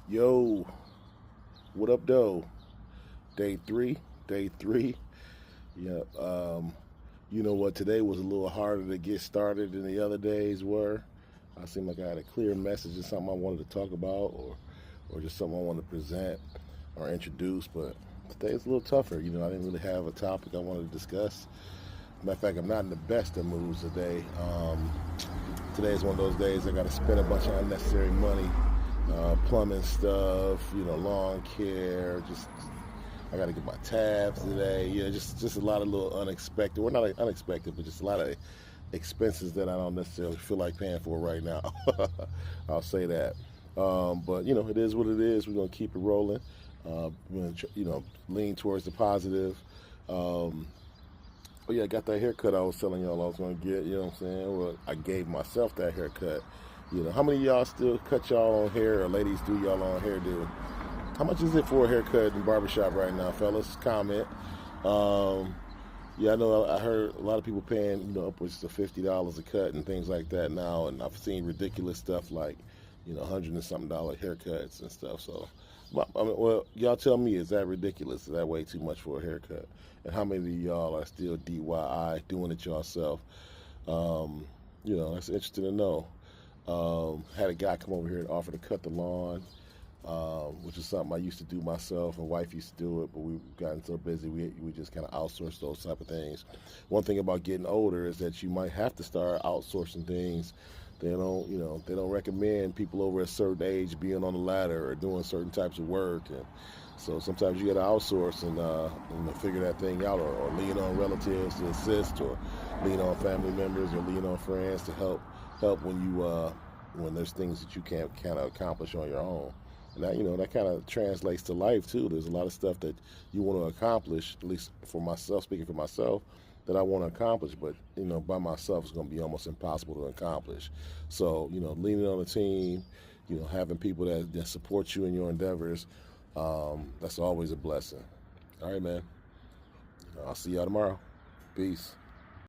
Yo, what up, though? Day three, day three. Yeah. You know what? Today was a little harder to get started than the other days were. I seemed like I had a clear message or something I wanted to talk about, or just something I wanted to present or introduce. But today's a little tougher. I didn't really have a topic I wanted to discuss. Matter of fact, I'm not in the best of moods today. Today is one of those days I got to spend a bunch of unnecessary money, plumbing stuff, lawn care. Just I got to get my tabs today. Just a lot of little unexpected. Well, not unexpected, but just a lot of expenses that I don't necessarily feel like paying for right now. I'll say that. But it is what it is. We're gonna keep it rolling. We're gonna lean towards the positive. But yeah, I got that haircut I was telling y'all I was gonna get. You know what I'm saying? Well, I gave myself that haircut. How many of y'all still cut y'all own hair, or ladies do y'all own hairdo? How much is it for a haircut in barbershop right now, fellas? Comment. Yeah, I know I heard a lot of people paying, upwards of $50 a cut and things like that now, and I've seen ridiculous stuff like, $100 and something haircuts and stuff. So, well, y'all tell me, is that ridiculous? Is that way too much for a haircut? And how many of y'all are still DIY doing it yourself? That's interesting to know. Had a guy come over here and offer to cut the lawn, which is something I used to do myself. My wife used to do it, but we've gotten so busy we just kind of outsource those type of things. One thing about getting older is that you might have to start outsourcing things. They don't recommend people over a certain age being on the ladder or doing certain types of work, and so sometimes you got to outsource and figure that thing out, or lean on relatives to assist, or lean on family members, or lean on friends to help when there's things that you can't kind of accomplish on your own. And that kind of translates to life too. There's a lot of stuff that you want to accomplish, at least for myself, speaking for myself, that I want to accomplish, but by myself it's going to be almost impossible to accomplish. So leaning on a team, having people that support you in your endeavors, that's always a blessing. All right, man. I'll see y'all tomorrow. Peace.